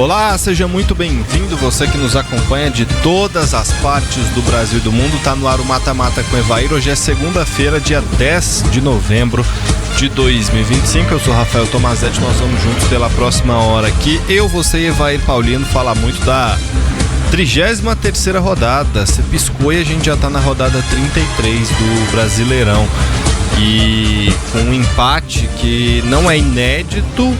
Olá, seja muito bem-vindo, você que nos acompanha de todas as partes do Brasil e do mundo. Tá no ar o Mata Mata com Evair. Hoje é segunda-feira, dia 10 de novembro de 2025. Eu sou Rafael Tomazetti, nós vamos juntos pela próxima hora aqui. Eu, você e Evair Paulino falar muito da 33ª rodada. Você piscou e a gente já tá na rodada 33 do Brasileirão. E com um empate que não é inédito,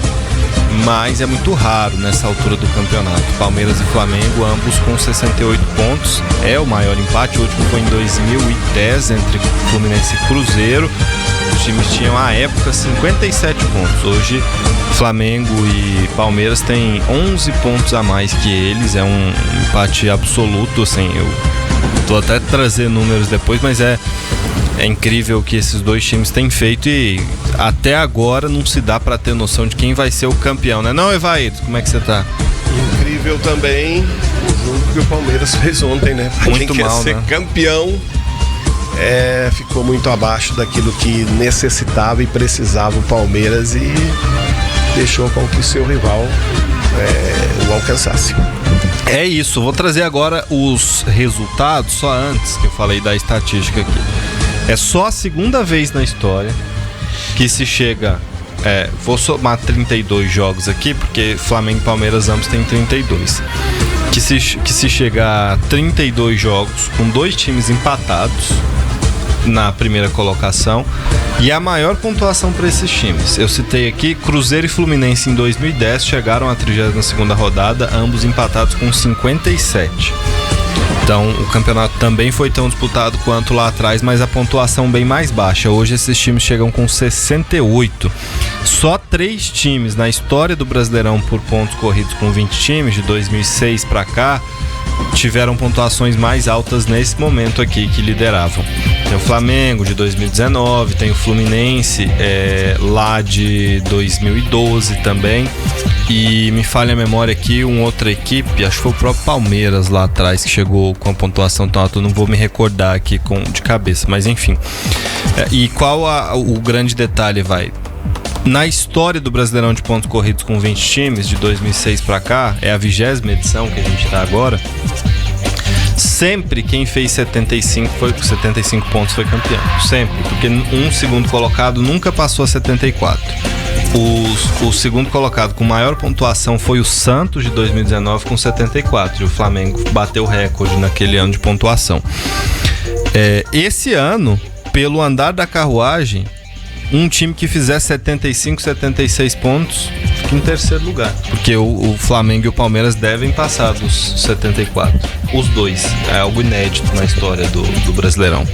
mas é muito raro nessa altura do campeonato. Palmeiras e Flamengo, ambos com 68 pontos. É o maior empate. O último foi em 2010 entre Fluminense e Cruzeiro. Os times tinham à época 57 pontos. Hoje Flamengo e Palmeiras têm 11 pontos a mais que eles. É um empate absoluto, assim. Eu tô até trazendo números depois, mas é incrível o que esses dois times têm feito e até agora não se dá para ter noção de quem vai ser o campeão, né? Não, Evair, como é que você tá? Incrível também o jogo que o Palmeiras fez ontem, né? Pra muito quem mal, quer ser né? campeão, ficou muito abaixo daquilo que necessitava e precisava o Palmeiras e deixou com que seu rival o alcançasse. É isso, vou trazer agora os resultados, só antes que eu falei da estatística aqui. É só a segunda vez na história que se chega... vou somar 32 jogos aqui, porque Flamengo e Palmeiras ambos têm 32. Que se chega a 32 jogos com dois times empatados na primeira colocação e a maior pontuação para esses times. Eu citei aqui Cruzeiro e Fluminense em 2010 chegaram à 32ª rodada, ambos empatados com 57. Então o campeonato também foi tão disputado quanto lá atrás, mas a pontuação bem mais baixa. Hoje esses times chegam com 68. Só 3 times na história do Brasileirão por pontos corridos com 20 times, de 2006 para cá, tiveram pontuações mais altas nesse momento aqui que lideravam. Tem o Flamengo de 2019, tem o Fluminense lá de 2012 também. E me falha a memória aqui, uma outra equipe, acho que foi o próprio Palmeiras lá atrás que chegou com a pontuação tão alta, eu não vou me recordar aqui de cabeça, mas enfim. E qual o grande detalhe, vai? Na história do Brasileirão de pontos corridos com 20 times, de 2006 para cá, é a 20ª edição que a gente está agora, sempre quem fez 75 pontos foi campeão. Sempre, porque um segundo colocado nunca passou a 74. O segundo colocado com maior pontuação foi o Santos de 2019 com 74 e o Flamengo bateu o recorde naquele ano de pontuação. Esse ano, pelo andar da carruagem, um time que fizer 75, 76 pontos fica em terceiro lugar, porque o Flamengo e o Palmeiras devem passar dos 74, os dois. É algo inédito na história do Brasileirão.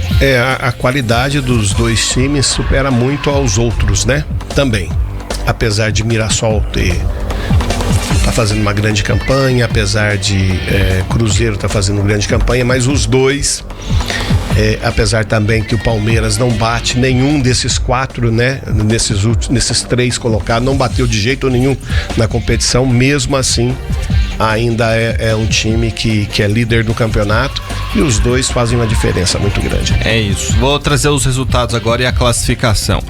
A qualidade dos times supera muito aos outros, né? Também. Apesar de Mirassol tá fazendo uma grande campanha, apesar de Cruzeiro tá fazendo uma grande campanha, mas os dois, apesar também que o Palmeiras não bate nenhum desses 4, né? Nesses 3 colocados, não bateu de jeito nenhum na competição, mesmo assim ainda é um time que é líder do campeonato e os dois fazem uma diferença muito grande. É isso. Vou trazer os resultados agora e a classificação.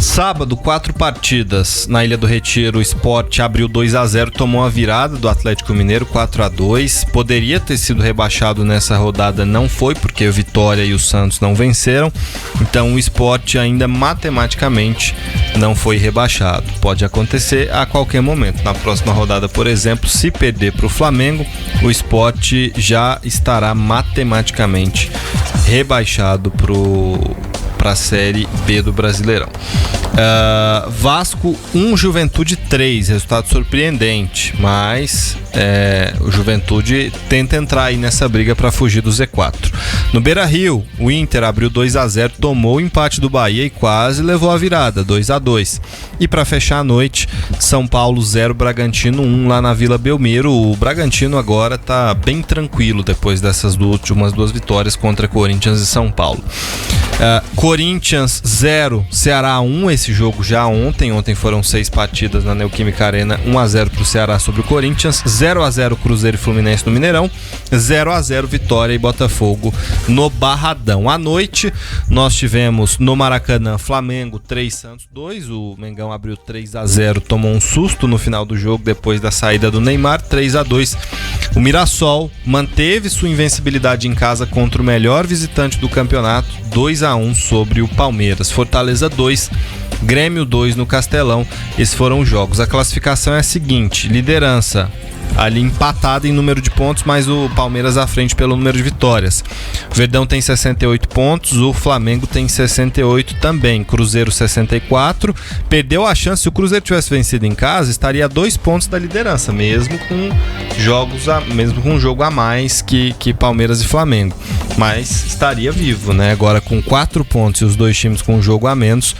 Sábado, 4 partidas na Ilha do Retiro. O Sport abriu 2-0, tomou a virada do Atlético Mineiro 4-2. Poderia ter sido rebaixado nessa rodada, não foi, porque o Vitória e o Santos não venceram. Então o Sport ainda matematicamente não foi rebaixado. Pode acontecer a qualquer momento. Na próxima rodada, por exemplo, se perder para o Flamengo, o Sport já estará matematicamente rebaixado para a Série B do Brasileirão. Vasco 1, Juventude 3, resultado surpreendente, mas o Juventude tenta entrar aí nessa briga para fugir do Z4. No Beira-Rio, o Inter abriu 2-0, tomou o empate do Bahia e quase levou a virada, 2-2. E para fechar a noite, São Paulo 0, Bragantino 1 lá na Vila Belmiro. O Bragantino agora tá bem tranquilo depois dessas últimas 2 vitórias contra Corinthians e São Paulo. Corinthians 0, Ceará 1, esse jogo já ontem foram 6 partidas na Neoquímica Arena, 1-0 pro Ceará sobre o Corinthians, 0x0 Cruzeiro e Fluminense no Mineirão, 0x0 Vitória e Botafogo no Barradão. À noite, nós tivemos no Maracanã Flamengo 3, Santos 2. O Mengão abriu 3x0, tomou um susto no final do jogo depois da saída do Neymar, 3x2. O Mirassol manteve sua invencibilidade em casa contra o melhor visitante do campeonato, 2x1 sobre o Palmeiras. Fortaleza 2, Grêmio 2 no Castelão. Esses foram os jogos. A classificação é a seguinte: liderança ali empatada em número de pontos, mas o Palmeiras à frente pelo número de vitórias. O Verdão tem 68 pontos, o Flamengo tem 68 também, Cruzeiro 64. Perdeu a chance, se o Cruzeiro tivesse vencido em casa, estaria a 2 pontos da liderança, mesmo com um jogo a mais que Palmeiras e Flamengo. Mas estaria vivo, né? Agora com 4 pontos e os dois times com um jogo a menos,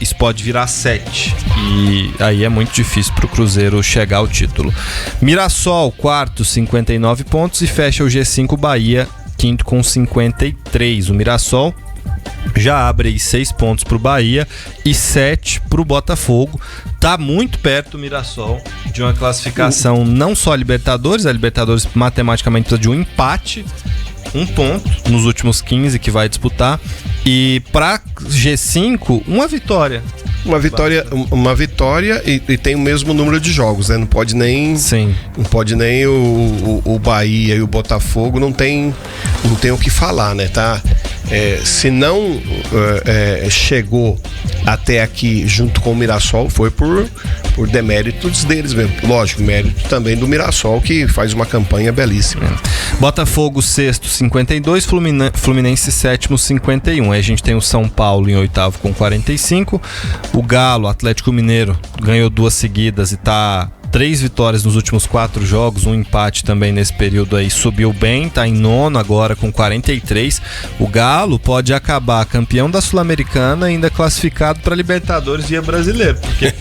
isso pode virar 7. E aí é muito difícil para o Cruzeiro chegar ao título. Mirassol, quarto, 59 pontos, e fecha o G5 Bahia, quinto com 53. O Mirassol já abre 6 pontos para o Bahia e 7 para o Botafogo. Tá muito perto o Mirassol de uma classificação não só a Libertadores matematicamente precisa de um empate, 1 ponto nos últimos 15 que vai disputar, e para G5 uma vitória e tem o mesmo número de jogos, né? Não pode nem o Bahia e o Botafogo não tem o que falar, né? Tá? Se não chegou até aqui junto com o Mirassol, foi por deméritos deles mesmo. Lógico, mérito também do Mirassol, que faz uma campanha belíssima. Botafogo sexto, 52, Fluminense sétimo, 51. Aí a gente tem o São Paulo em oitavo com 45. O Galo, Atlético Mineiro, ganhou 2 seguidas e tá 3 vitórias nos últimos 4 jogos, um empate também nesse período aí, subiu bem, tá em nono agora com 43. O Galo pode acabar campeão da Sul-Americana e ainda classificado para Libertadores via Brasileiro, porque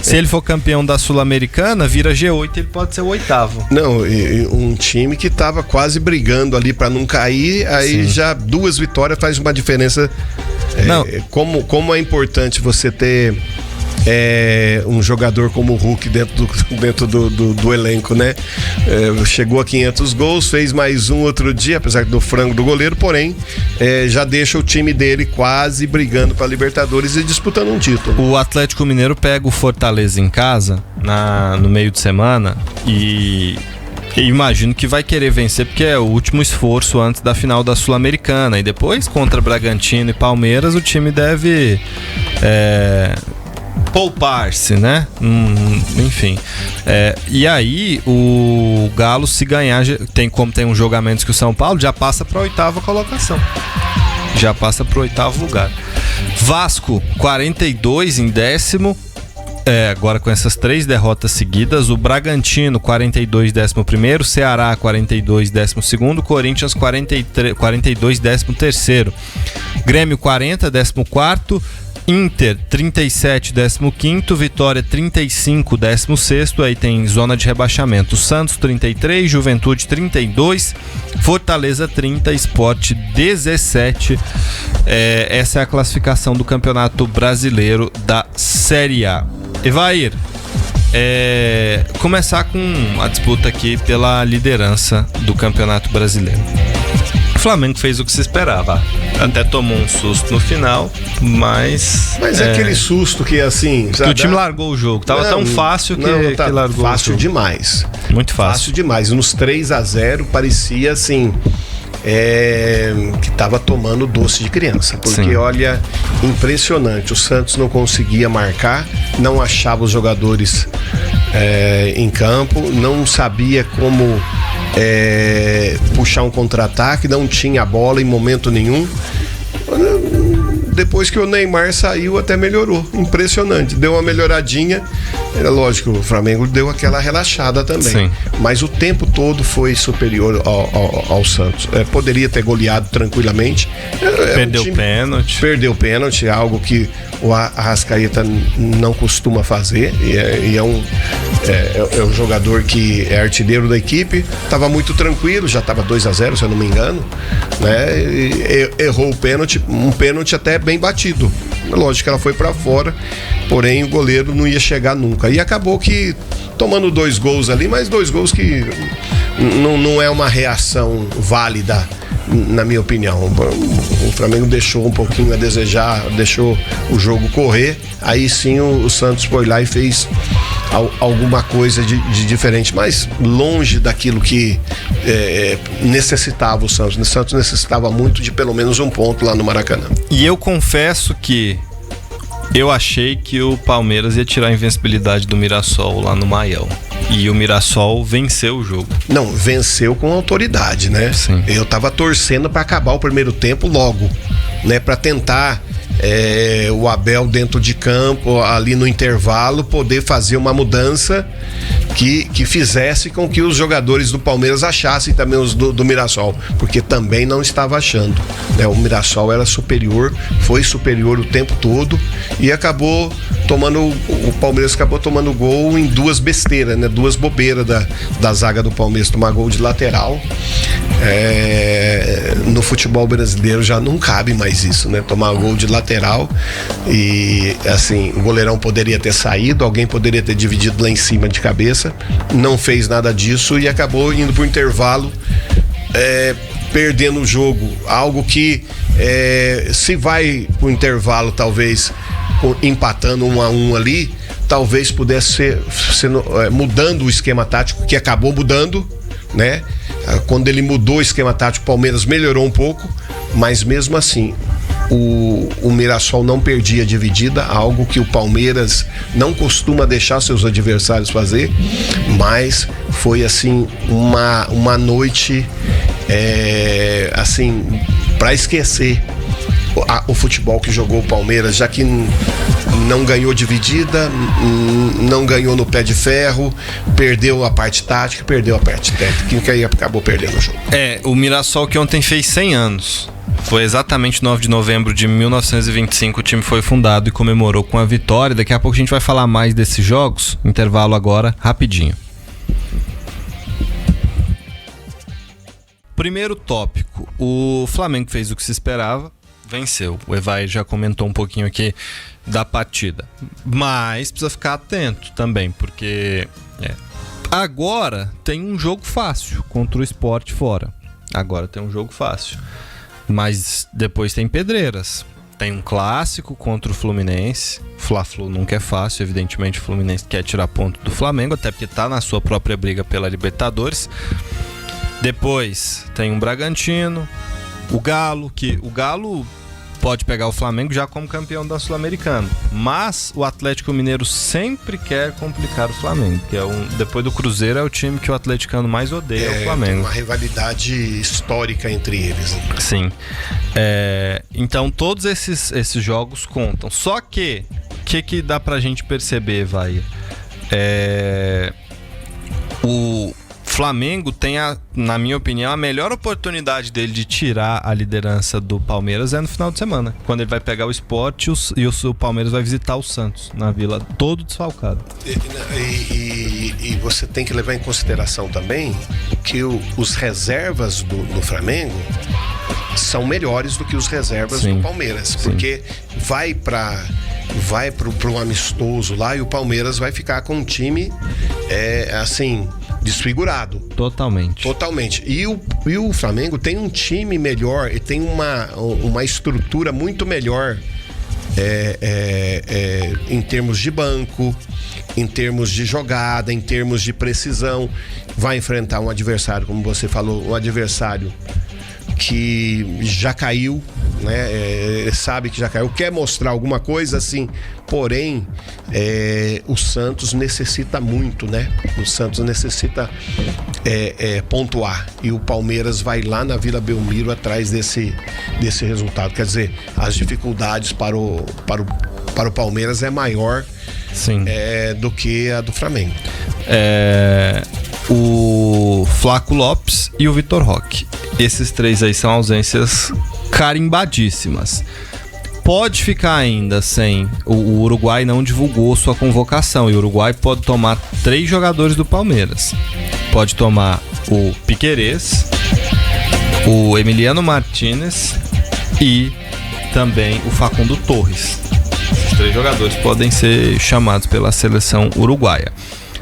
se ele for campeão da Sul-Americana, vira G8 e ele pode ser o 8º. Não, e um time que tava quase brigando ali para não cair, aí já 2 vitórias faz uma diferença. Como é importante você ter um jogador como o Hulk dentro do elenco, né? Chegou a 500 gols, fez mais um outro dia, apesar do frango do goleiro, porém já deixa o time dele quase brigando para Libertadores e disputando um título. O Atlético Mineiro pega o Fortaleza em casa no meio de semana e imagino que vai querer vencer, porque é o último esforço antes da final da Sul-Americana, e depois contra Bragantino e Palmeiras o time deve poupar-se, né? Enfim. E aí o Galo, se ganhar, como tem um jogo a menos que o São Paulo, já passa para a 8ª colocação. Já passa para o 8º lugar. Vasco, 42 em 10º. Agora com essas 3 derrotas seguidas. O Bragantino, 42, 11º. Ceará, 42, 12º. Corinthians, 42, 13º. Grêmio, 40, 14º. Inter, 37, 15º, Vitória, 35, 16º, aí tem zona de rebaixamento. Santos, 33, Juventude, 32, Fortaleza, 30, Sport, 17. Essa é a classificação do Campeonato Brasileiro da Série A. Evair, começar com a disputa aqui pela liderança do Campeonato Brasileiro. O Flamengo fez o que se esperava. Até tomou um susto no final, mas aquele susto que assim, que o time largou o jogo. Tava tão fácil que largou fácil o jogo. Demais. Muito fácil. Fácil demais. Nos 3-0 parecia assim que tava tomando doce de criança. Porque olha, impressionante. O Santos não conseguia marcar, não achava os jogadores em campo, não sabia como puxar um contra-ataque, não tinha bola em momento nenhum. Depois que o Neymar saiu, até melhorou. Impressionante, deu uma melhoradinha. Lógico, o Flamengo deu aquela relaxada também. Sim. Mas o tempo todo foi superior ao Santos. Poderia ter goleado tranquilamente. Perdeu o pênalti, algo que o Arrascaeta não costuma fazer. é um jogador que é artilheiro da equipe, estava muito tranquilo, já estava 2-0, se eu não me engano, né? Errou o pênalti, um pênalti até bem batido. Lógico que ela foi para fora, porém o goleiro não ia chegar nunca. E acabou que tomando 2 gols ali, mas 2 gols que não é uma reação válida, na minha opinião. O Flamengo deixou um pouquinho a desejar, deixou o jogo correr. Aí sim o Santos foi lá e fez alguma coisa de diferente, mas longe daquilo que necessitava o Santos. O Santos necessitava muito de pelo menos um ponto lá no Maracanã. E eu confesso que eu achei que o Palmeiras ia tirar a invencibilidade do Mirassol lá no Maião. E o Mirassol venceu o jogo. Não, venceu com autoridade, né? Sim. Eu tava torcendo para acabar o primeiro tempo logo, né? Para tentar o Abel dentro de campo, ali no intervalo, poder fazer uma mudança que fizesse com que os jogadores do Palmeiras achassem também os do Mirassol, porque também não estava achando, né? O Mirassol era superior, foi superior o tempo todo e acabou tomando, o Palmeiras acabou tomando gol em 2 besteiras, né? 2 bobeiras da zaga do Palmeiras, tomar gol de lateral. No futebol brasileiro já não cabe mais isso, né? Tomar gol de lateral e assim, o goleirão poderia ter saído, alguém poderia ter dividido lá em cima de cabeça, não fez nada disso e acabou indo pro intervalo, perdendo o jogo, algo que se vai pro intervalo talvez empatando 1-1 ali, talvez pudesse ser mudando o esquema tático, que acabou mudando, né? Quando ele mudou o esquema tático, o Palmeiras melhorou um pouco, mas mesmo assim o Mirassol não perdia a dividida, algo que o Palmeiras não costuma deixar seus adversários fazer, mas foi assim uma noite assim para esquecer o futebol que jogou o Palmeiras, já que não ganhou dividida, não ganhou no pé de ferro, perdeu a parte tática, perdeu a parte técnica e acabou perdendo o jogo. O Mirassol que ontem fez 100 anos. Foi exatamente 9 de novembro de 1925 o time foi fundado e comemorou com a vitória. Daqui a pouco a gente vai falar mais desses jogos. Intervalo agora, rapidinho. Primeiro tópico, o Flamengo fez o que se esperava, venceu. O Evair já comentou um pouquinho aqui da partida, mas precisa ficar atento também, porque agora tem um jogo fácil contra o Sport fora. Agora tem um jogo fácil, mas depois tem pedreiras. Tem um clássico contra o Fluminense. Fla-Flu nunca é fácil, evidentemente o Fluminense quer tirar ponto do Flamengo, até porque tá na sua própria briga pela Libertadores. Depois tem um Bragantino, o Galo, que o Galo pode pegar o Flamengo já como campeão da Sul-Americana, mas o Atlético Mineiro sempre quer complicar o Flamengo, que depois do Cruzeiro é o time que o atleticano mais odeia, o Flamengo. Tem uma rivalidade histórica entre eles, né? Sim. Então todos esses jogos contam. Só que dá pra gente perceber, o Flamengo tem, na minha opinião, a melhor oportunidade dele de tirar a liderança do Palmeiras no final de semana, quando ele vai pegar o Sport e o Palmeiras vai visitar o Santos na Vila, todo desfalcado. E você tem que levar em consideração também que os reservas do Flamengo são melhores do que os reservas do Palmeiras, porque vai pro amistoso lá e o Palmeiras vai ficar com um time assim, desfigurado. Totalmente. E o Flamengo tem um time melhor e tem uma estrutura muito melhor em termos de banco, em termos de jogada, em termos de precisão. Vai enfrentar um adversário, como você falou, um adversário que já caiu, né? Sabe que já caiu, quer mostrar alguma coisa assim, porém o Santos necessita muito, né? O Santos necessita pontuar, e o Palmeiras vai lá na Vila Belmiro atrás desse resultado. Quer dizer, as dificuldades para o Palmeiras é maior do que a do Flamengo. O Flaco Lopes e o Vitor Roque. Esses três aí são ausências carimbadíssimas. pode ficar ainda sem. O Uruguai não divulgou sua convocação e o Uruguai pode tomar 3 jogadores do Palmeiras. Pode tomar o Piquerez, o Emiliano Martínez e também o Facundo Torres. Esses 3 jogadores podem ser chamados pela seleção uruguaia.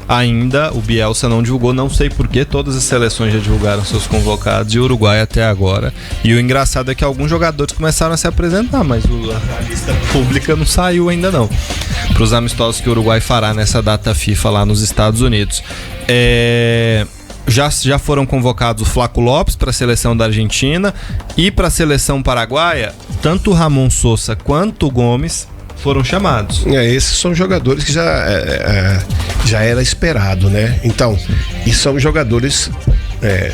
Ainda o Bielsa não divulgou, não sei porquê, todas as seleções já divulgaram seus convocados e o Uruguai até agora. E o engraçado é que alguns jogadores começaram a se apresentar, mas a lista pública não saiu ainda não, para os amistosos que o Uruguai fará nessa data FIFA lá nos Estados Unidos. Já foram convocados o Flaco Lopes para a seleção da Argentina e para a seleção paraguaia, tanto o Ramon Sosa quanto o Gomes foram chamados. Esses são jogadores que já era esperado, né? Então, e são jogadores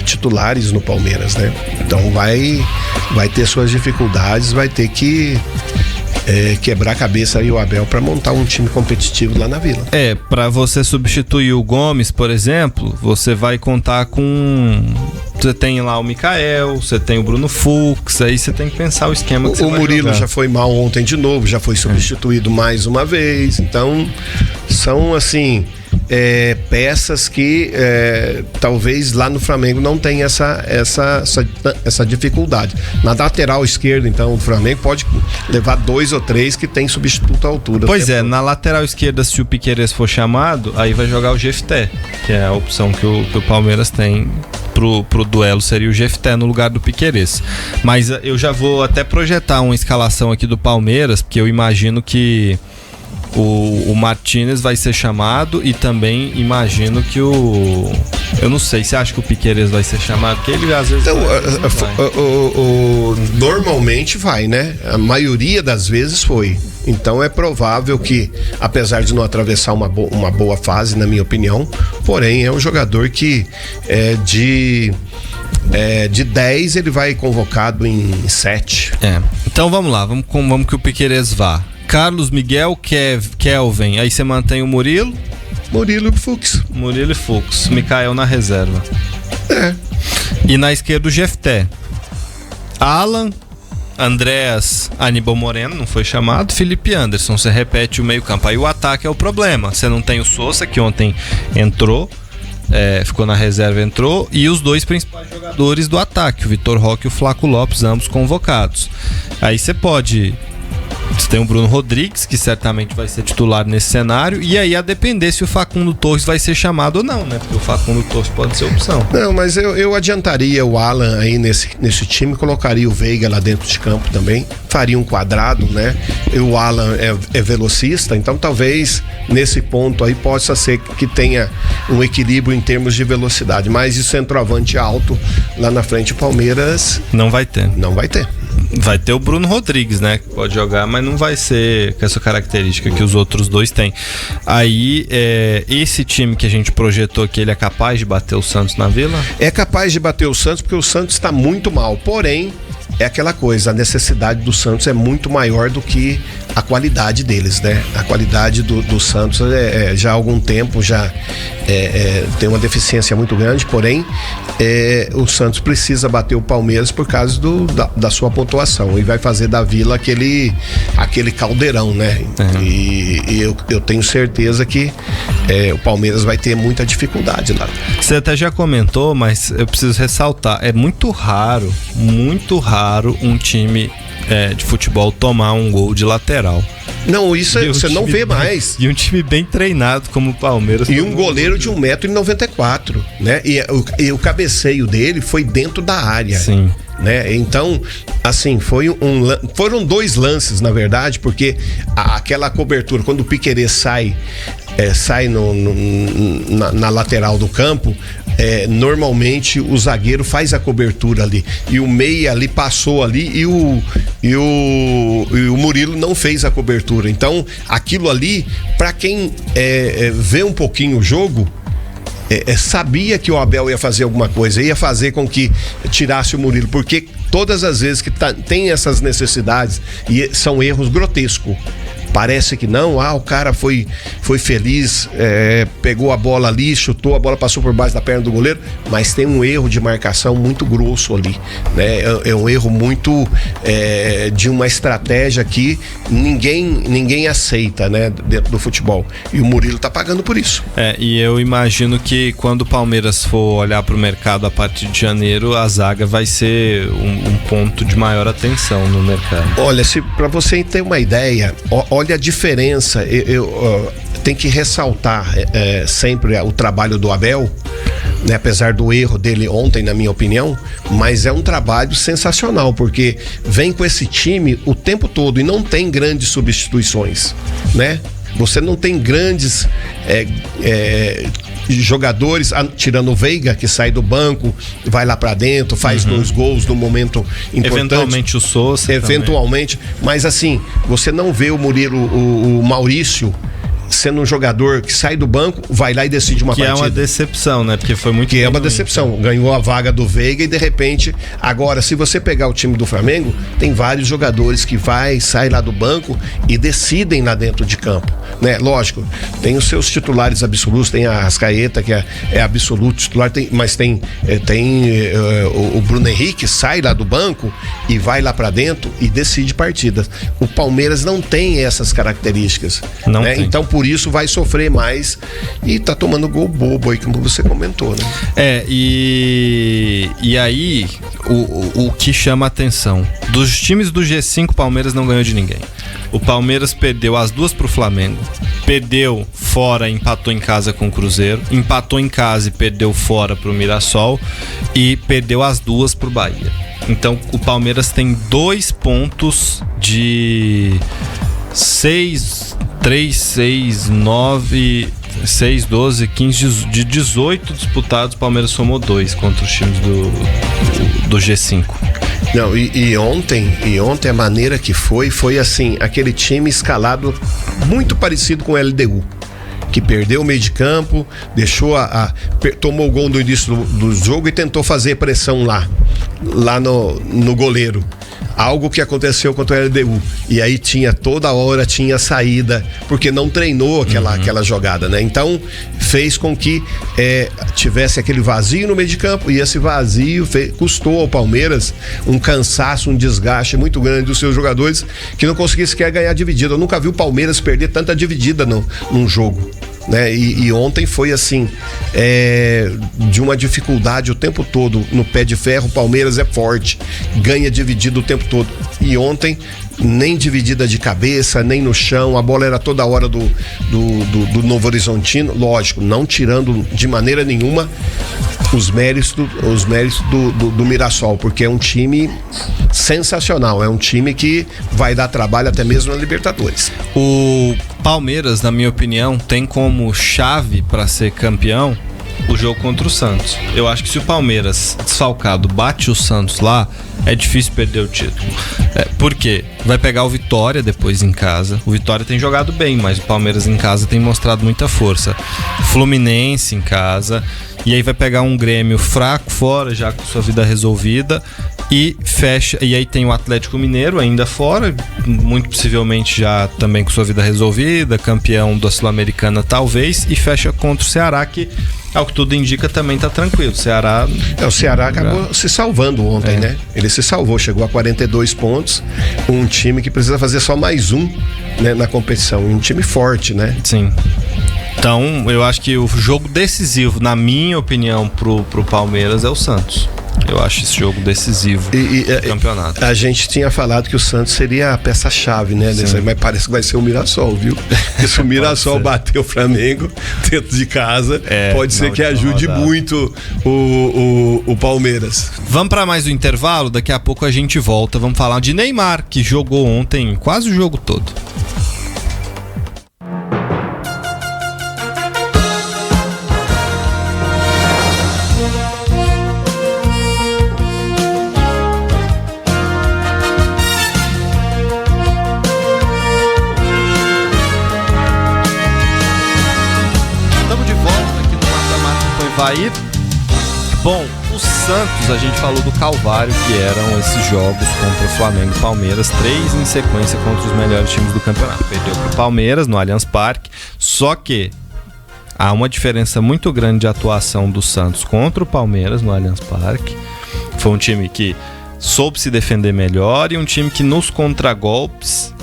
titulares no Palmeiras, né? Então vai ter suas dificuldades, vai ter que quebrar a cabeça aí o Abel para montar um time competitivo lá na Vila. Para você substituir o Gomes, por exemplo, você vai contar com... Você tem lá o Mikael, você tem o Bruno Fux, aí você tem que pensar o esquema que você vai jogar. O Murilo já foi mal ontem de novo, já foi substituído mais uma vez, então são assim... peças que talvez lá no Flamengo não tenha essa dificuldade. Na lateral esquerda, então, o Flamengo pode levar 2 ou 3 que tem substituto à altura. Pois na lateral esquerda, se o Piquerez for chamado, aí vai jogar o Jefté, que é a opção que o Palmeiras tem pro duelo, seria o Jefté no lugar do Piquerez. Mas eu já vou até projetar uma escalação aqui do Palmeiras, porque eu imagino que o Martínez vai ser chamado e também imagino que eu não sei, você acha que o Piquerez vai ser chamado? Porque ele às vezes normalmente vai, né? A maioria das vezes foi. Então é provável que, apesar de não atravessar uma boa fase, na minha opinião, porém é um jogador que de 10 ele vai convocado em 7. Então vamos lá, vamos que o Piquerez vá. Carlos Miguel, Kelvin, aí você mantém o Murilo e Fux. Murilo e Fux, Mikael na reserva. E na esquerda o Jefté, Alan, Andréas, Aníbal Moreno, não foi chamado, Felipe Anderson, você repete o meio campo. Aí o ataque é o problema, você não tem o Sosa, que ontem entrou, ficou na reserva, entrou, e os 2 principais jogadores do ataque, o Vitor Roque e o Flaco Lopes, ambos convocados. Aí você tem o Bruno Rodrigues, que certamente vai ser titular nesse cenário, e aí a depender se o Facundo Torres vai ser chamado ou não, né? Porque o Facundo Torres pode ser opção. Não, mas eu adiantaria o Alan aí nesse time, colocaria o Veiga lá dentro de campo também, faria um quadrado, né? E o Alan é velocista, então talvez nesse ponto aí possa ser que tenha um equilíbrio em termos de velocidade, mas de centroavante alto lá na frente o Palmeiras não vai ter. Vai ter o Bruno Rodrigues, né? Que pode jogar, mas não vai ser com essa característica que os outros 2 têm. Aí, esse time que a gente projetou aqui, ele é capaz de bater o Santos na Vila? É capaz de bater o Santos porque o Santos está muito mal. Porém, é aquela coisa, a necessidade do Santos é muito maior do que a qualidade deles, né? A qualidade do Santos já há algum tempo tem uma deficiência muito grande, porém o Santos precisa bater o Palmeiras por causa da sua pontuação e vai fazer da Vila aquele caldeirão, né? E eu tenho certeza que o Palmeiras vai ter muita dificuldade lá. Você até já comentou, mas eu preciso ressaltar, é muito raro um time de futebol tomar um gol de lateral. Não, isso você não vê mais. E um time bem treinado como o Palmeiras. E um goleiro de 1,94 m, né? E o cabeceio dele foi dentro da área. Sim. Né? Então, assim, foram 2 lances, na verdade, porque aquela cobertura, quando o Piquerez sai na lateral do campo, normalmente o zagueiro faz a cobertura ali e o meia ali passou ali e o Murilo não fez a cobertura. Então, aquilo ali, para quem vê um pouquinho o jogo, sabia que o Abel ia fazer alguma coisa, ia fazer com que tirasse o Murilo, porque todas as vezes que tem essas necessidades, e são erros grotescos, Parece que não, o cara foi feliz, pegou a bola ali, chutou, a bola passou por baixo da perna do goleiro, mas tem um erro de marcação muito grosso ali, né? É um erro muito de uma estratégia que ninguém aceita, né, dentro do futebol. E o Murilo tá pagando por isso. E eu imagino que quando o Palmeiras for olhar pro mercado a partir de janeiro, a zaga vai ser um ponto de maior atenção no mercado. Olha, para você ter uma ideia, olha a diferença. Tem que ressaltar sempre o trabalho do Abel, né, apesar do erro dele ontem, na minha opinião, mas é um trabalho sensacional, porque vem com esse time o tempo todo e não tem grandes substituições, né? Você não tem grandes jogadores, tirando o Veiga, que sai do banco, vai lá pra dentro, faz 2 gols no momento importante. Eventualmente o Sousa. Eventualmente, também. Mas assim, você não vê o Murilo, o Maurício sendo um jogador que sai do banco, vai lá e decide uma partida. Que é uma decepção, né? Porque foi muito... Que é uma decepção. Ganhou a vaga do Veiga e de repente... Agora, se você pegar o time do Flamengo, tem vários jogadores que saem lá do banco e decidem lá dentro de campo, né? Lógico, tem os seus titulares absolutos, tem a Arrascaeta, que é absoluto titular, mas tem o Bruno Henrique, sai lá do banco e vai lá pra dentro e decide partidas. O Palmeiras não tem essas características, não, né? Tem. Então, por isso vai sofrer mais e tá tomando gol bobo aí, como você comentou, né? E aí o que chama a atenção, dos times do G5, o Palmeiras não ganhou de ninguém. O Palmeiras perdeu as 2 pro Flamengo, perdeu fora e empatou em casa com o Cruzeiro, empatou em casa e perdeu fora pro Mirassol e perdeu as 2 pro Bahia. Então o Palmeiras tem 2 pontos de 6, 3, 6, 9, 6, 12, 15, de 18 disputados, o Palmeiras somou 2 contra os times do G5. Não, e ontem a maneira que foi assim, aquele time escalado muito parecido com o LDU, que perdeu o meio de campo, tomou o gol no início do jogo e tentou fazer pressão lá no goleiro. Algo que aconteceu contra o LDU. E aí toda hora tinha saída, porque não treinou aquela jogada, né? Então fez com que tivesse aquele vazio no meio de campo, e esse vazio custou ao Palmeiras um cansaço, um desgaste muito grande dos seus jogadores, que não conseguia sequer ganhar dividida. Eu nunca vi o Palmeiras perder tanta dividida num jogo, né? E ontem foi assim, de uma dificuldade o tempo todo no pé de ferro. O Palmeiras é forte, ganha dividida o tempo todo, e ontem nem dividida de cabeça, nem no chão, a bola era toda hora do Novo Horizontino, lógico, não tirando de maneira nenhuma os méritos do Mirassol, porque é um time sensacional, é um time que vai dar trabalho até mesmo na Libertadores. O Palmeiras, na minha opinião, tem como chave para ser campeão o jogo contra o Santos. Eu acho que se o Palmeiras, desfalcado, bate o Santos lá, é difícil perder o título. Por quê? Vai pegar o Vitória depois em casa. O Vitória tem jogado bem, mas o Palmeiras em casa tem mostrado muita força. Fluminense em casa. E aí vai pegar um Grêmio fraco fora, já com sua vida resolvida, e fecha. E aí tem o Atlético Mineiro ainda fora, muito possivelmente já também com sua vida resolvida, campeão da Sul-Americana talvez, e fecha contra o Ceará, que ao que tudo indica também tá tranquilo. O Ceará acabou se salvando ontem, né? Ele se salvou, chegou a 42 pontos, um time que precisa fazer só mais um, né, na competição, um time forte, né? Sim. Então, eu acho que o jogo decisivo, na minha opinião, pro Palmeiras é o Santos. Eu acho esse jogo decisivo do campeonato. A gente tinha falado que o Santos seria a peça-chave, né? Mas parece que vai ser o Mirassol, viu? Porque se o Mirassol bater o Flamengo dentro de casa, pode ser que ajude muito o Palmeiras. Vamos para mais um intervalo, daqui a pouco a gente volta. Vamos falar de Neymar, que jogou ontem quase o jogo todo. Bom, o Santos, a gente falou do calvário que eram esses jogos contra o Flamengo e Palmeiras, 3 em sequência contra os melhores times do campeonato. Perdeu pro Palmeiras no Allianz Parque, só que há uma diferença muito grande de atuação do Santos contra o Palmeiras no Allianz Parque. Foi um time que soube se defender melhor e um time que nos contragolpes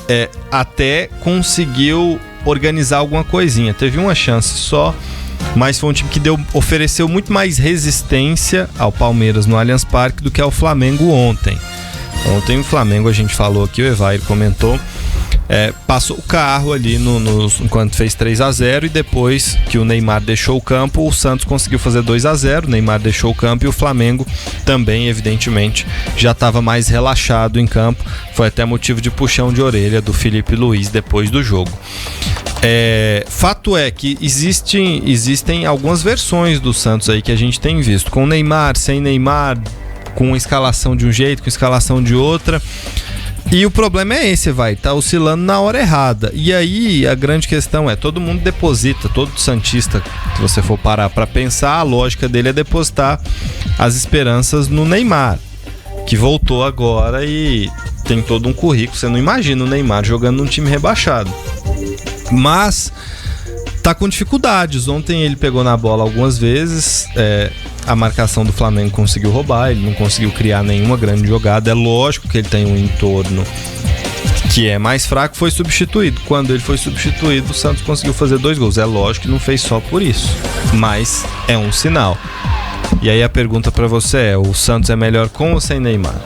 até conseguiu organizar alguma coisinha. Teve uma chance só, mas foi um time que ofereceu muito mais resistência ao Palmeiras no Allianz Parque do que ao Flamengo ontem. Ontem o Flamengo, a gente falou aqui, o Evair comentou, passou o carro ali enquanto fez 3-0 e depois que o Neymar deixou o campo, o Santos conseguiu fazer 2-0, o Neymar deixou o campo e o Flamengo também, evidentemente, já estava mais relaxado em campo. Foi até motivo de puxão de orelha do Felipe Luiz depois do jogo. Fato é que existem algumas versões do Santos aí que a gente tem visto, com Neymar, sem Neymar, com escalação de um jeito, com escalação de outra. E o problema é esse, tá oscilando na hora errada. E aí a grande questão todo mundo deposita, todo santista, se você for parar pra pensar, a lógica dele é depositar as esperanças no Neymar, que voltou agora e tem todo um currículo. Você não imagina o Neymar jogando num time rebaixado. Mas tá com dificuldades. Ontem ele pegou na bola algumas vezes, a marcação do Flamengo conseguiu roubar, ele não conseguiu criar nenhuma grande jogada. É lógico que ele tem um entorno que é mais fraco, foi substituído. Quando ele foi substituído, o Santos conseguiu fazer 2 gols. É lógico que não fez só por isso, mas é um sinal. E aí a pergunta pra você o Santos é melhor com ou sem Neymar?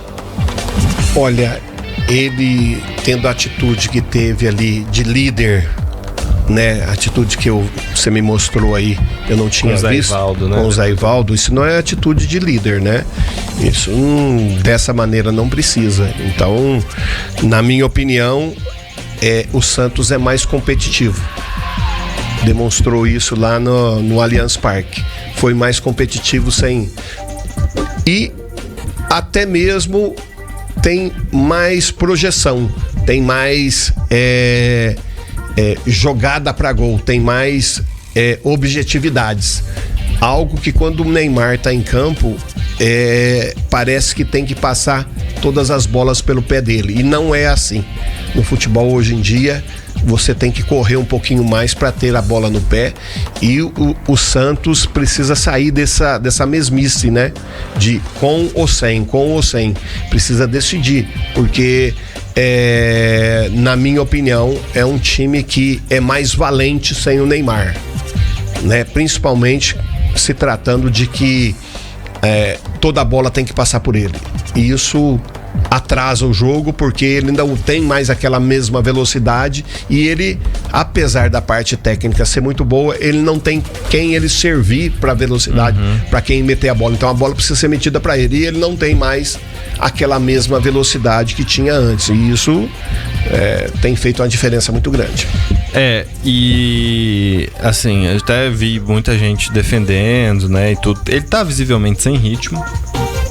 Olha, ele tendo a atitude que teve ali de líder, né? A atitude que você me mostrou aí, eu não tinha visto. Com o Zé Ivaldo, isso não é atitude de líder, né? Isso dessa maneira não precisa. Então, na minha opinião, o Santos é mais competitivo. Demonstrou isso lá no Allianz Parque. Foi mais competitivo e até mesmo tem mais projeção, tem mais jogada para gol, tem mais objetividades. Algo que quando o Neymar tá em campo, parece que tem que passar todas as bolas pelo pé dele. E não é assim. No futebol hoje em dia, você tem que correr um pouquinho mais para ter a bola no pé. E o Santos precisa sair dessa mesmice, né? De com ou sem. Precisa decidir, porque na minha opinião, é um time que é mais valente sem o Neymar, né? Principalmente se tratando de que toda a bola tem que passar por ele. E isso atrasa o jogo, porque ele não tem mais aquela mesma velocidade e ele, apesar da parte técnica ser muito boa, ele não tem quem ele servir para velocidade, para quem meter a bola. Então a bola precisa ser metida para ele e ele não tem mais aquela mesma velocidade que tinha antes. E isso tem feito uma diferença muito grande. E assim, eu até vi muita gente defendendo, né, e tudo. Ele tá visivelmente sem ritmo.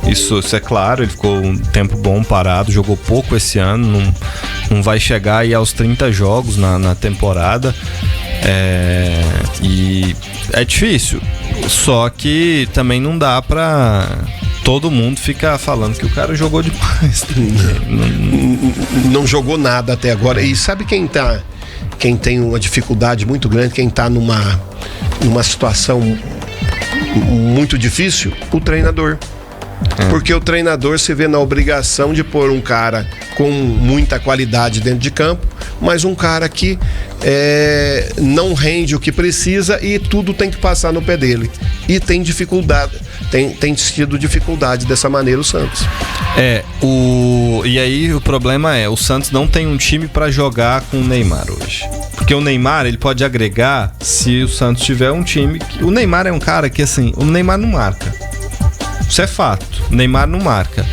Isso é claro, ele ficou um tempo bom parado, jogou pouco esse ano, não vai chegar aí aos 30 jogos na temporada, e é difícil, só que também não dá pra todo mundo ficar falando que o cara jogou demais. Não jogou nada até agora. E sabe quem tem uma dificuldade muito grande, quem tá numa situação muito difícil? O treinador. Porque o treinador se vê na obrigação de pôr um cara com muita qualidade dentro de campo, mas um cara que não rende o que precisa e tudo tem que passar no pé dele. E tem dificuldade, tem tido dificuldade dessa maneira o Santos. E aí o problema o Santos não tem um time pra jogar com o Neymar hoje. Porque o Neymar, ele pode agregar se o Santos tiver um time. O Neymar é um cara que, assim, o Neymar não marca. Isso é fato. O Neymar não marca.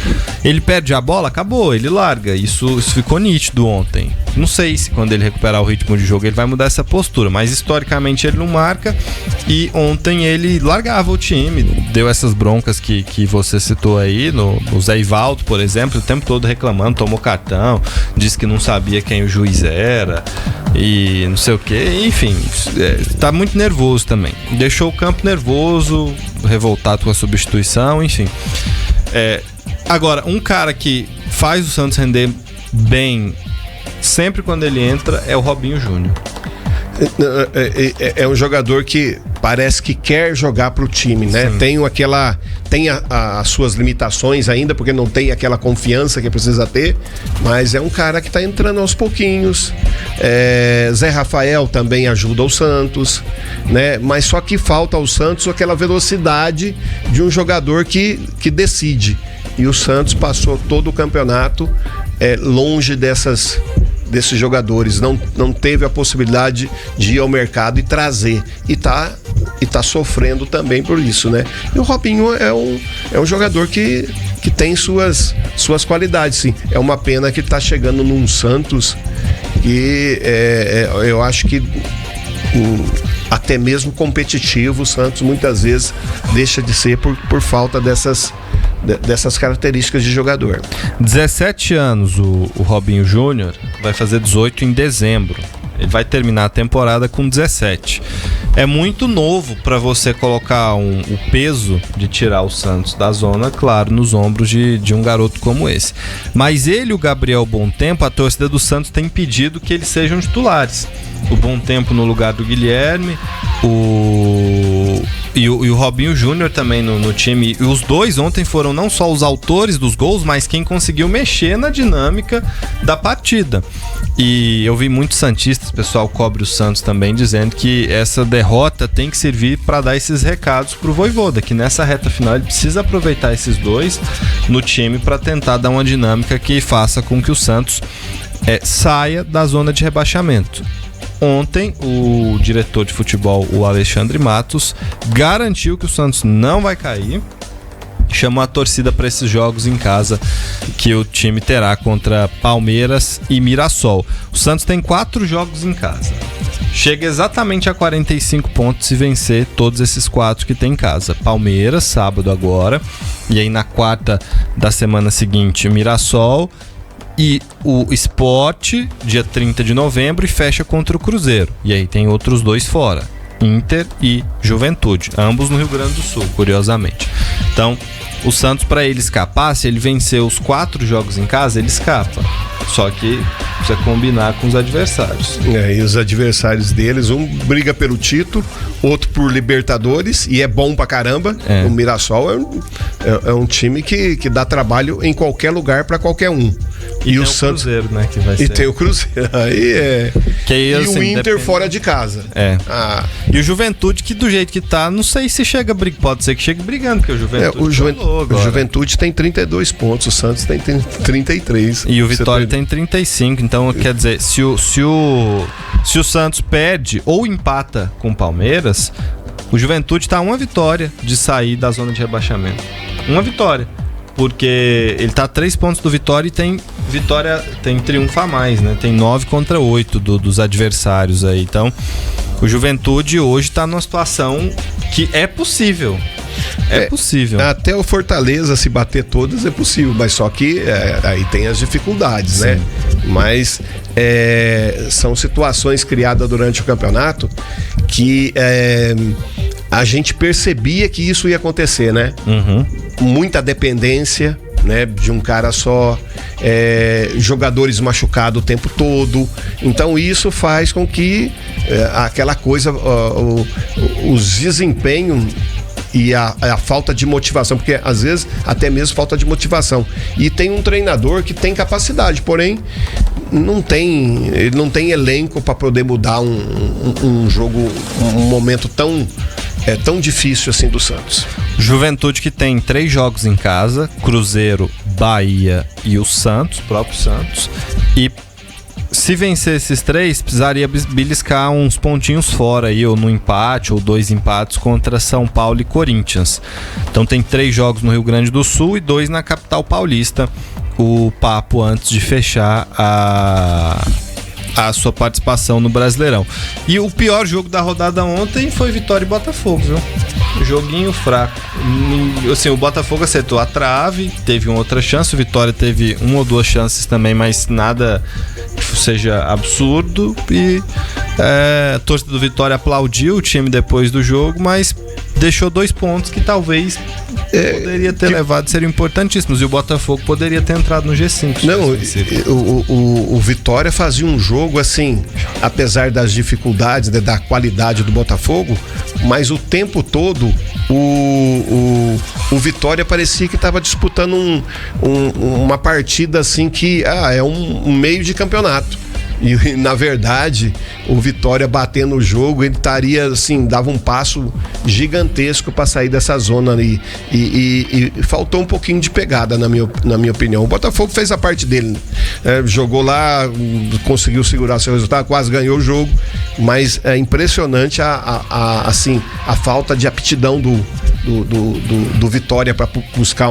Ele perde a bola, acabou, ele larga. Isso ficou nítido ontem. Não sei se quando ele recuperar o ritmo de jogo ele vai mudar essa postura, mas historicamente ele não marca. E ontem ele largava o time, deu essas broncas que você citou aí, no Zé Ivaldo, por exemplo, o tempo todo reclamando, tomou cartão, disse que não sabia quem o juiz era e não sei o que. Enfim, tá muito nervoso também. Deixou o campo nervoso. revoltado com a substituição, enfim. Agora, um cara que faz o Santos render bem sempre quando ele entra é o Robinho Júnior. É um jogador que parece que quer jogar pro time, né? Tem as suas limitações ainda, porque não tem aquela confiança que precisa ter, mas é um cara que tá entrando aos pouquinhos. Zé Rafael também ajuda o Santos, né? Mas só que falta ao Santos aquela velocidade de um jogador que decide. E o Santos passou todo o campeonato longe desses jogadores, não teve a possibilidade de ir ao mercado e trazer, e tá sofrendo também por isso, né? E o Robinho é um jogador que tem suas qualidades, sim. É uma pena que ele tá chegando num Santos que eu acho que até mesmo competitivo, o Santos muitas vezes deixa de ser por falta dessas características de jogador. 17 anos o Robinho Júnior, vai fazer 18 em dezembro. Ele vai terminar a temporada com 17. É muito novo para você colocar o peso de tirar o Santos da zona, claro, nos ombros de um garoto como esse. Mas ele e o Gabriel Bom Tempo, a torcida do Santos tem pedido que eles sejam titulares. O Bom Tempo no lugar do Guilherme, e o Robinho Júnior também no time. E os dois ontem foram não só os autores dos gols, mas quem conseguiu mexer na dinâmica da partida. E eu vi muitos santistas, o pessoal cobre o Santos também, dizendo que essa derrota tem que servir para dar esses recados pro Vojvoda, que nessa reta final ele precisa aproveitar esses dois no time para tentar dar uma dinâmica que faça com que o Santos saia da zona de rebaixamento. Ontem, o diretor de futebol, o Alexandre Matos, garantiu que o Santos não vai cair. Chamou a torcida para esses jogos em casa que o time terá contra Palmeiras e Mirassol. O Santos tem 4 jogos em casa. Chega exatamente a 45 pontos se vencer todos esses 4 que tem em casa. Palmeiras, sábado agora. E aí na quarta da semana seguinte, Mirassol. E o Sport, dia 30 de novembro, e fecha contra o Cruzeiro. E aí tem outros 2 fora, Inter e Juventude, ambos no Rio Grande do Sul, curiosamente. Então, o Santos, para ele escapar, se ele vencer os 4 jogos em casa, ele escapa. Só que precisa combinar com os adversários. E os adversários deles, um briga pelo título, outro por Libertadores, e é bom pra caramba. O Mirassol é um time que dá trabalho em qualquer lugar pra qualquer um. E o Santos, Cruzeiro, né, que vai ser. Tem o Cruzeiro. Aí e assim, o Inter fora de casa. E o Juventude, que do jeito que tá, não sei se chega pode ser que chegue brigando, porque o Juventude tem 32 pontos, o Santos tem 33. E o Vitória tem 35, então quer dizer, se o Santos perde ou empata com o Palmeiras, o Juventude tá uma vitória de sair da zona de rebaixamento. Uma vitória. Porque ele tá a 3 pontos do Vitória e tem triunfo a mais, né? Tem 9 contra 8 dos adversários aí. Então, o Juventude hoje tá numa situação que é possível. Possível. Até o Fortaleza se bater todas é possível, mas só que aí tem as dificuldades, sim, né? Mas são situações criadas durante o campeonato que a gente percebia que isso ia acontecer, né? Uhum. Muita dependência, né, de um cara só, jogadores machucados o tempo todo. Então isso faz com que aquela coisa, os desempenhos e a falta de motivação, porque às vezes até mesmo falta de motivação. E tem um treinador que tem capacidade, porém ele não tem elenco para poder mudar um jogo, um momento tão difícil assim do Santos. Juventude que tem 3 jogos em casa, Cruzeiro, Bahia e o Santos, próprio Santos. E se vencer esses 3, precisaria beliscar uns pontinhos fora aí, ou no empate, ou 2 empates contra São Paulo e Corinthians. Então tem 3 jogos no Rio Grande do Sul e 2 na capital paulista. O papo antes de fechar a sua participação no Brasileirão. E o pior jogo da rodada ontem foi Vitória e Botafogo, viu? Joguinho fraco. Assim, o Botafogo acertou a trave, teve uma outra chance, o Vitória teve 1 ou 2 chances também, mas nada que seja absurdo. E a torcida do Vitória aplaudiu o time depois do jogo, mas deixou 2 pontos que talvez poderia ter levado, seriam importantíssimos. E o Botafogo poderia ter entrado no G5. Não, o Vitória fazia um jogo assim, apesar das dificuldades, da qualidade do Botafogo, mas o tempo todo o Vitória parecia que estava disputando uma partida assim que é um meio de campeonato. E na verdade, o Vitória batendo o jogo, ele estaria assim, dava um passo gigantesco para sair dessa zona ali. E faltou um pouquinho de pegada, na minha opinião. O Botafogo fez a parte dele, jogou lá, conseguiu segurar seu resultado, quase ganhou o jogo, mas é impressionante assim, a falta de aptidão do Vitória para buscar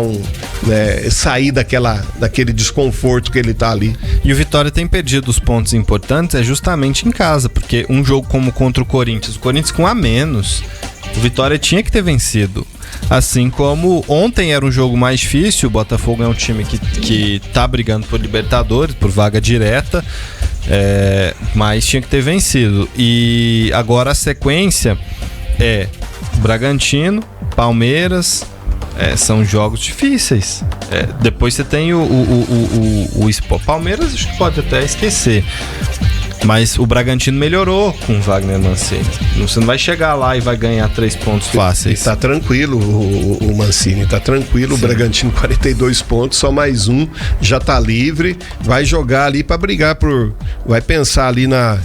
sair daquele desconforto que ele tá ali. E o Vitória tem perdido os pontos importantes justamente em casa, porque um jogo como contra o Corinthians com a menos, o Vitória tinha que ter vencido. Assim como ontem era um jogo mais difícil, o Botafogo é um time que tá brigando por Libertadores, por vaga direta, mas tinha que ter vencido. E agora a sequência é Bragantino, Palmeiras, são jogos difíceis. Depois você tem o Palmeiras, acho que pode até esquecer. Mas o Bragantino melhorou com o Wagner Mancini. Você não vai chegar lá e vai ganhar 3 pontos fáceis. Tá tranquilo o Mancini, tá tranquilo. Sim. O Bragantino 42 pontos, só mais um, já tá livre, vai jogar ali pra brigar vai pensar ali na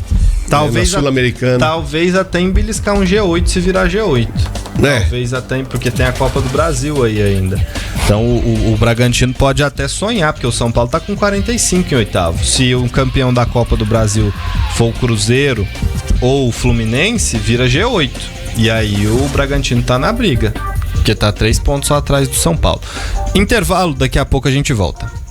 Sul-Americana. Talvez até embeliscar um G8 se virar G8. Talvez até, porque tem a Copa do Brasil aí ainda. Então o Bragantino pode até sonhar, porque o São Paulo tá com 45 em oitavo. Se o campeão da Copa do Brasil for o Cruzeiro ou o Fluminense, vira G8. E aí o Bragantino tá na briga, porque tá 3 pontos só atrás do São Paulo. Intervalo, daqui a pouco a gente volta.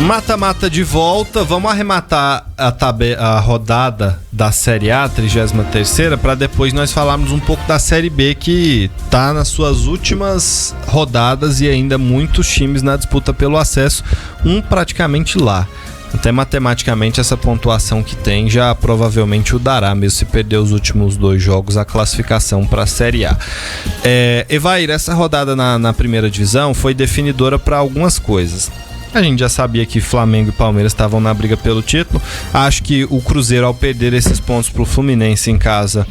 Mata-mata de volta, vamos arrematar a rodada da Série A, 33ª, para depois nós falarmos um pouco da Série B, que tá nas suas últimas rodadas e ainda muitos times na disputa pelo acesso, praticamente lá. Até matematicamente essa pontuação que tem já provavelmente o dará, mesmo se perder os últimos 2 jogos, a classificação para a Série A. Evair, essa rodada na primeira divisão foi definidora para algumas coisas. A gente já sabia que Flamengo e Palmeiras estavam na briga pelo título. Acho que o Cruzeiro, ao perder esses pontos pro Fluminense em casa,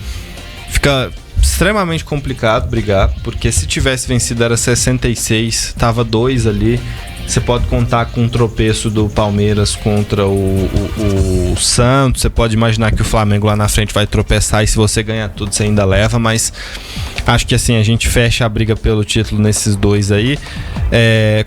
fica extremamente complicado brigar, porque se tivesse vencido era 66, tava 2 ali. Você pode contar com um tropeço do Palmeiras contra o Santos. Você pode imaginar que o Flamengo lá na frente vai tropeçar e se você ganhar tudo você ainda leva, mas acho que assim a gente fecha a briga pelo título nesses 2 aí.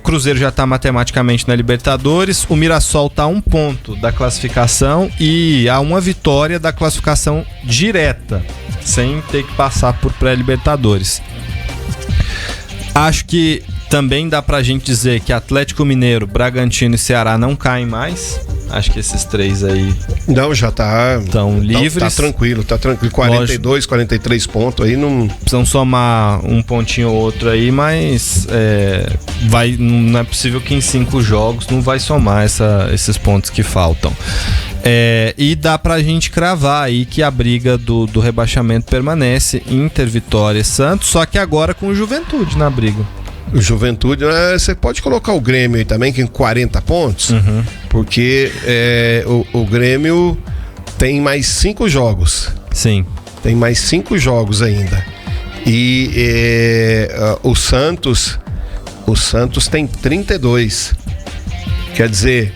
Cruzeiro já está matematicamente na Libertadores. O Mirassol está a 1 ponto da classificação e a 1 vitória da classificação direta, sem ter que passar por pré-Libertadores. Acho que também dá pra gente dizer que Atlético Mineiro, Bragantino e Ceará não caem mais. Acho que esses 3 aí... Não, já estão livres. Tá tranquilo. 42, 43 pontos aí. Não precisam somar um pontinho ou outro aí, mas não é possível que em 5 jogos não vai somar esses pontos que faltam. E dá pra gente cravar aí que a briga do rebaixamento permanece, Inter, Vitória e Santos, só que agora com o Juventude na briga. O Juventude, você pode colocar o Grêmio aí também, que tem 40 pontos, porque o Grêmio tem mais 5 jogos. Sim. Tem mais 5 jogos ainda. E o Santos tem 32. Quer dizer,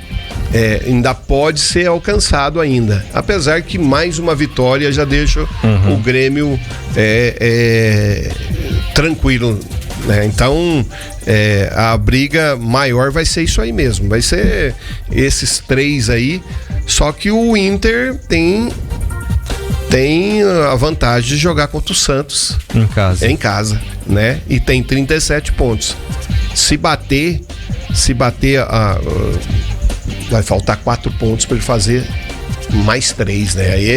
ainda pode ser alcançado ainda. Apesar que mais uma vitória já deixa o Grêmio tranquilo. Então a briga maior vai ser isso aí mesmo, vai ser esses 3 aí, só que o Inter tem a vantagem de jogar contra o Santos em casa, né? E tem 37 pontos. Se bater vai faltar 4 pontos para ele fazer mais 3, né? Aí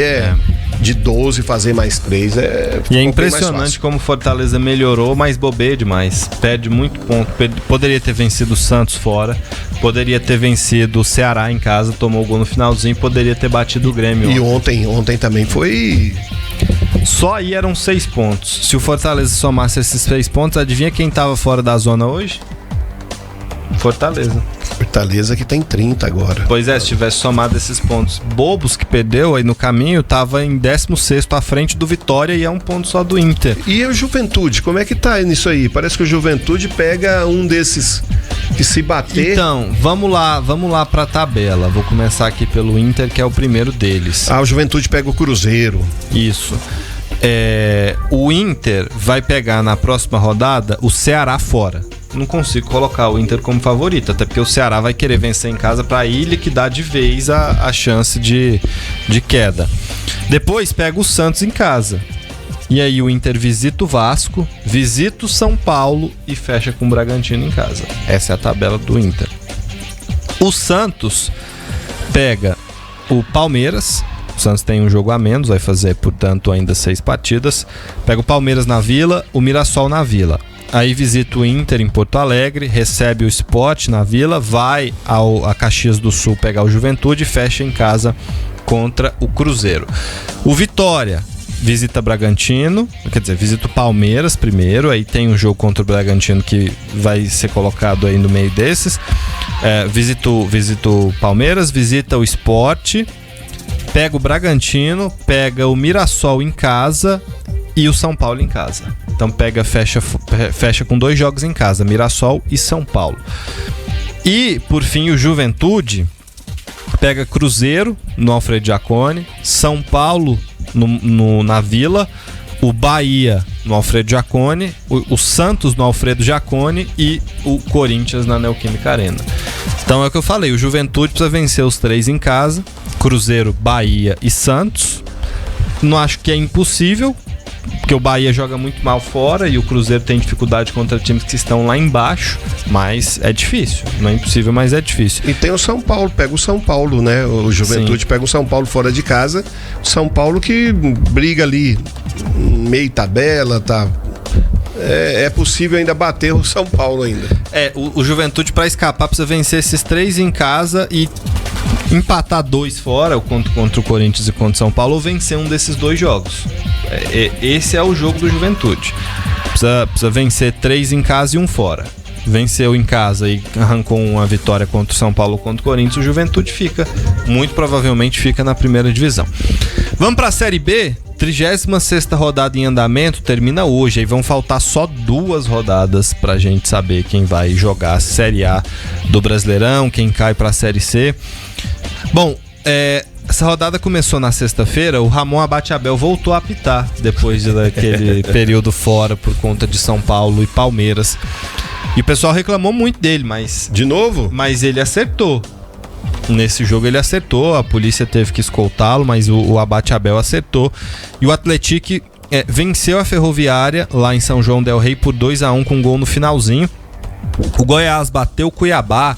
de 12 fazer mais 3 E é impressionante como o Fortaleza melhorou, mas bobeia demais. Perde muito ponto. Poderia ter vencido o Santos fora, poderia ter vencido o Ceará em casa, tomou o gol no finalzinho, poderia ter batido o Grêmio. E ontem também foi... Só aí eram 6 pontos. Se o Fortaleza somasse esses 6 pontos, adivinha quem tava fora da zona hoje? Fortaleza que tem 30 agora. Pois é, se tivesse somado esses pontos bobos que perdeu aí no caminho, tava em 16º à frente do Vitória e é um ponto só do Inter. E o Juventude, como é que tá nisso aí? Parece que o Juventude pega um desses que se bater... Então, vamos lá pra tabela. Vou começar aqui pelo Inter, que é o primeiro deles. O Juventude pega o Cruzeiro. Isso. O Inter vai pegar na próxima rodada o Ceará fora. Não consigo colocar o Inter como favorito, até porque o Ceará vai querer vencer em casa para ir liquidar de vez a chance de queda. Depois pega o Santos em casa. E aí o Inter visita o Vasco, visita o São Paulo e fecha com o Bragantino em casa. Essa é a tabela do Inter. O Santos pega o Palmeiras. O Santos tem um jogo a menos, vai fazer, portanto, ainda 6 partidas. Pega o Palmeiras na Vila, o Mirassol na Vila. Aí visita o Inter em Porto Alegre, recebe o Sport na Vila, vai a Caxias do Sul pegar o Juventude e fecha em casa contra o Cruzeiro. O Vitória visita Bragantino, quer dizer, visita o Palmeiras primeiro, aí tem um jogo contra o Bragantino que vai ser colocado aí no meio desses. Visita o Palmeiras, visita o Sport, pega o Bragantino, pega o Mirassol em casa e o São Paulo em casa. Então fecha com 2 jogos em casa, Mirassol e São Paulo. E, por fim, o Juventude pega Cruzeiro no Alfredo Jaconi, São Paulo na Vila, o Bahia no Alfredo Jaconi, o Santos no Alfredo Jaconi e o Corinthians na Neoquímica Arena. Então é o que eu falei, o Juventude precisa vencer os 3 em casa, Cruzeiro, Bahia e Santos. Não acho que é impossível, porque o Bahia joga muito mal fora e o Cruzeiro tem dificuldade contra times que estão lá embaixo, mas é difícil, não é impossível, mas é difícil. E tem o São Paulo, pega o São Paulo, né? O Juventude pega o São Paulo fora de casa, São Paulo que briga ali meio tabela, tá? É possível ainda bater o São Paulo ainda. O Juventude, para escapar, precisa vencer esses 3 em casa e empatar 2 fora, contra o Corinthians e contra o São Paulo, ou vencer um desses 2 jogos. Esse é o jogo do Juventude. Precisa vencer 3 em casa e 1 fora. Venceu em casa e arrancou uma vitória contra o São Paulo ou contra o Corinthians, o Juventude muito provavelmente fica na primeira divisão. Vamos para a Série B? 36ª rodada em andamento, termina hoje. Aí vão faltar só 2 rodadas pra gente saber quem vai jogar a Série A do Brasileirão, quem cai pra Série C. Bom, essa rodada começou na sexta-feira, o Ramon Abate Abel voltou a apitar depois daquele período fora por conta de São Paulo e Palmeiras. E o pessoal reclamou muito dele, mas... De novo? Mas ele acertou. Nesse jogo ele acertou, a polícia teve que escoltá-lo, mas o Abate Abel acertou. E o Atlético venceu a Ferroviária lá em São João del Rei por 2-1 com um gol no finalzinho. O Goiás bateu o Cuiabá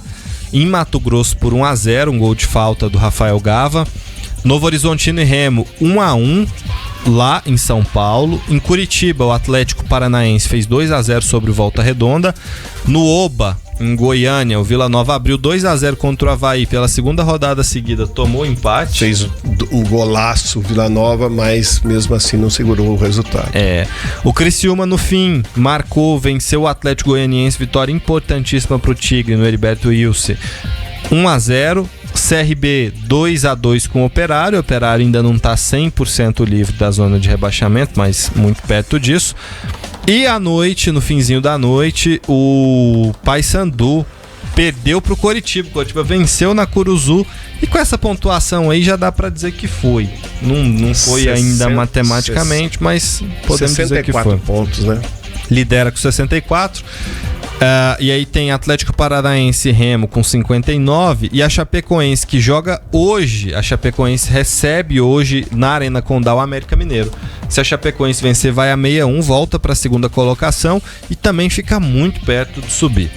em Mato Grosso por 1-0, um gol de falta do Rafael Gava. Novo Horizontino e Remo 1-1 lá em São Paulo. Em Curitiba, o Atlético Paranaense fez 2-0 sobre o Volta Redonda. No Oba, em Goiânia, o Vila Nova abriu 2-0 contra o Avaí. Pela segunda rodada seguida, tomou empate. Fez um golaço o Vila Nova, mas mesmo assim não segurou o resultado. O Criciúma, no fim, marcou, venceu o Atlético Goianiense. Vitória importantíssima pro Tigre no Heriberto Wilson. 1-0. CRB 2-2 com o Operário. O Operário ainda não está 100% livre da zona de rebaixamento, mas muito perto disso. E à noite, no finzinho da noite, o Paysandu perdeu pro Coritiba. O Coritiba venceu na Curuzu e com essa pontuação aí já dá para dizer que foi. Não foi ainda matematicamente, mas podemos dizer que foi. 64 pontos, né? Lidera com 64. E aí tem Atlético Paranaense e Remo com 59 e a Chapecoense que joga hoje. A Chapecoense recebe hoje na Arena Condá o América Mineiro. Se a Chapecoense vencer, vai a 61, volta para a segunda colocação e também fica muito perto de subir.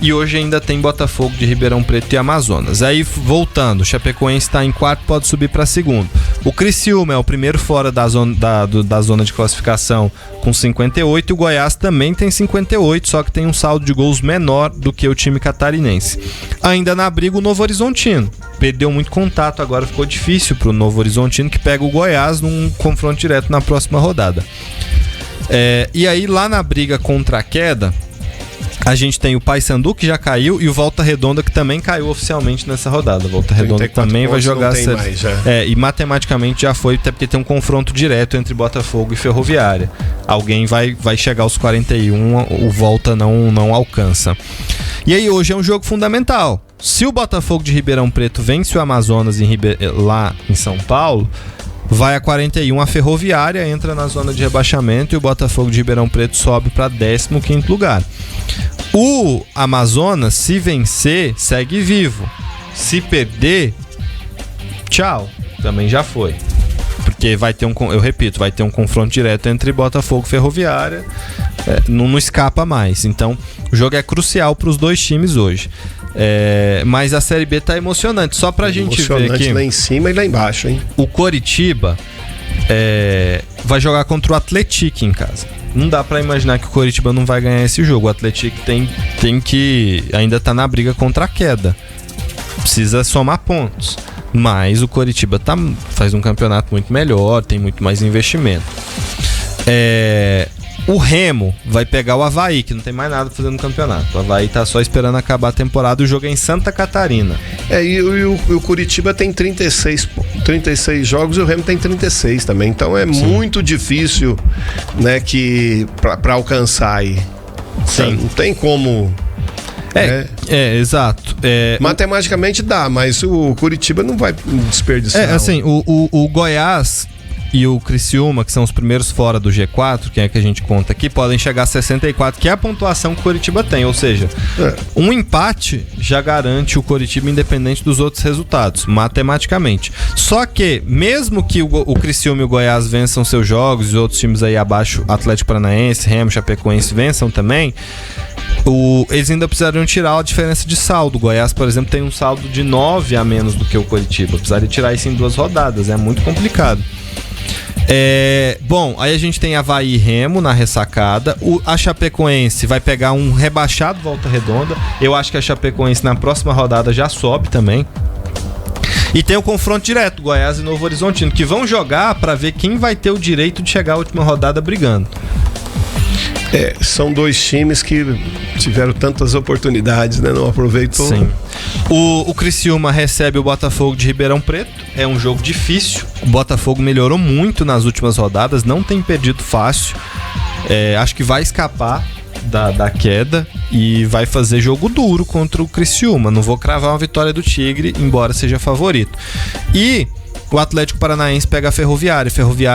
E hoje ainda tem Botafogo de Ribeirão Preto e Amazonas. Aí, voltando, o Chapecoense está em quarto, pode subir para segundo. O Criciúma é o primeiro fora da zona de classificação com 58, e o Goiás também tem 58, só que tem um saldo de gols menor do que o time catarinense. Ainda na briga, o Novo Horizontino. Perdeu muito contato, agora ficou difícil para o Novo Horizontino, que pega o Goiás num confronto direto na próxima rodada. E aí, lá na briga contra a queda, a gente tem o Paysandu, que já caiu, e o Volta Redonda, que também caiu oficialmente nessa rodada. Volta Redonda também vai jogar e matematicamente já foi, até porque tem um confronto direto entre Botafogo e Ferroviária. Alguém vai chegar aos 41, o Volta não alcança. E aí hoje é um jogo fundamental. Se o Botafogo de Ribeirão Preto vence o Amazonas lá em São Paulo, vai a 41, a Ferroviária entra na zona de rebaixamento e o Botafogo de Ribeirão Preto sobe para 15º lugar. O Amazonas, se vencer, segue vivo. Se perder, tchau, também já foi. Porque vai ter vai ter um confronto direto entre Botafogo e Ferroviária, não escapa mais. Então, o jogo é crucial para os dois times hoje. Mas a Série B tá emocionante. Só pra gente ver aqui, lá em cima e lá embaixo, hein? O Coritiba vai jogar contra o Atlético em casa. Não dá pra imaginar que o Coritiba não vai ganhar esse jogo. O Atlético tem que ainda tá na briga contra a queda. Precisa somar pontos. Mas o Coritiba faz um campeonato muito melhor, tem muito mais investimento. O Remo vai pegar o Avaí, que não tem mais nada pra fazer no campeonato. O Avaí tá só esperando acabar a temporada. O jogo é em Santa Catarina. E o Curitiba tem 36 jogos e o Remo tem 36 também. Então é Sim. muito difícil, né, pra alcançar aí. Sim. Não tem como... exato. Matematicamente dá, mas o Curitiba não vai desperdiçar. Assim, o Goiás e o Criciúma, que são os primeiros fora do G4, que é que a gente conta aqui, podem chegar a 64, que é a pontuação que o Coritiba tem. Ou seja, um empate já garante o Coritiba independente dos outros resultados, matematicamente. Só que, mesmo que o Criciúma e o Goiás vençam seus jogos, e os outros times aí abaixo, Atlético Paranaense, Remo, Chapecoense, vençam também, eles ainda precisariam tirar a diferença de saldo. O Goiás, por exemplo, tem um saldo de 9 a menos do que o Coritiba. Precisaria tirar isso em 2 rodadas, é muito complicado. Bom, aí a gente tem Avaí e Remo na ressacada. A Chapecoense vai pegar um rebaixado Volta Redonda. Eu acho que a Chapecoense na próxima rodada já sobe também. E tem o confronto direto, Goiás e Novo Horizontino, que vão jogar para ver quem vai ter o direito de chegar à última rodada brigando. São dois times que tiveram tantas oportunidades, né? Não aproveitou. Sim. O Criciúma recebe o Botafogo de Ribeirão Preto. É um jogo difícil. O Botafogo melhorou muito nas últimas rodadas, não tem perdido fácil. Acho que vai escapar da queda e vai fazer jogo duro contra o Criciúma. Não vou cravar uma vitória do Tigre, embora seja favorito. E o Atlético Paranaense pega a Ferroviária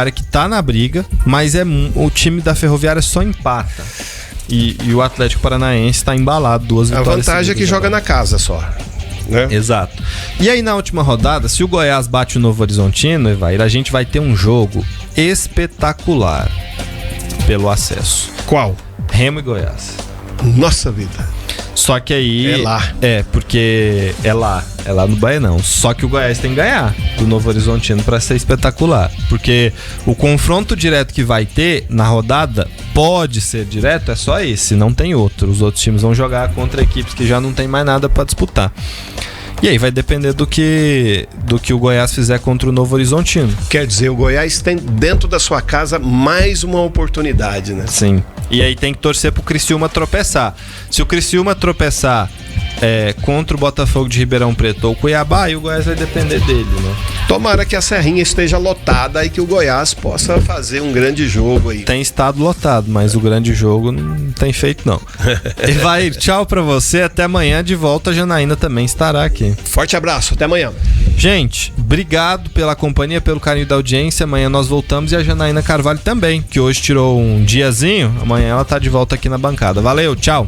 que tá na briga, mas o time da Ferroviária só empata. E o Atlético Paranaense tá embalado, 2 vitórias. A vantagem é que joga na casa só, né? Exato. E aí na última rodada, se o Goiás bate o Novo Horizontino, Evair, a gente vai ter um jogo espetacular pelo acesso. Qual? Remo e Goiás. Nossa vida. Só que aí... É lá. Porque é lá no Baianão. Só que o Goiás tem que ganhar do Novo Horizontino pra ser espetacular. Porque o confronto direto que vai ter na rodada pode ser direto, é só esse, não tem outro. Os outros times vão jogar contra equipes que já não tem mais nada pra disputar. E aí vai depender do que o Goiás fizer contra o Novo Horizontino. Quer dizer, o Goiás tem dentro da sua casa mais uma oportunidade, né? Sim. E aí tem que torcer pro Criciúma tropeçar. Se o Criciúma tropeçar contra o Botafogo de Ribeirão Preto ou Cuiabá, aí o Goiás vai depender dele, né? Tomara que a Serrinha esteja lotada e que o Goiás possa fazer um grande jogo aí. Tem estado lotado, mas o grande jogo não tem feito, não. Evair, tchau pra você. Até amanhã de volta. A Janaína também estará aqui. Forte abraço. Até amanhã. Gente, obrigado pela companhia, pelo carinho da audiência. Amanhã nós voltamos e a Janaína Carvalho também, que hoje tirou um diazinho. Amanhã ela tá de volta aqui na bancada. Valeu, tchau.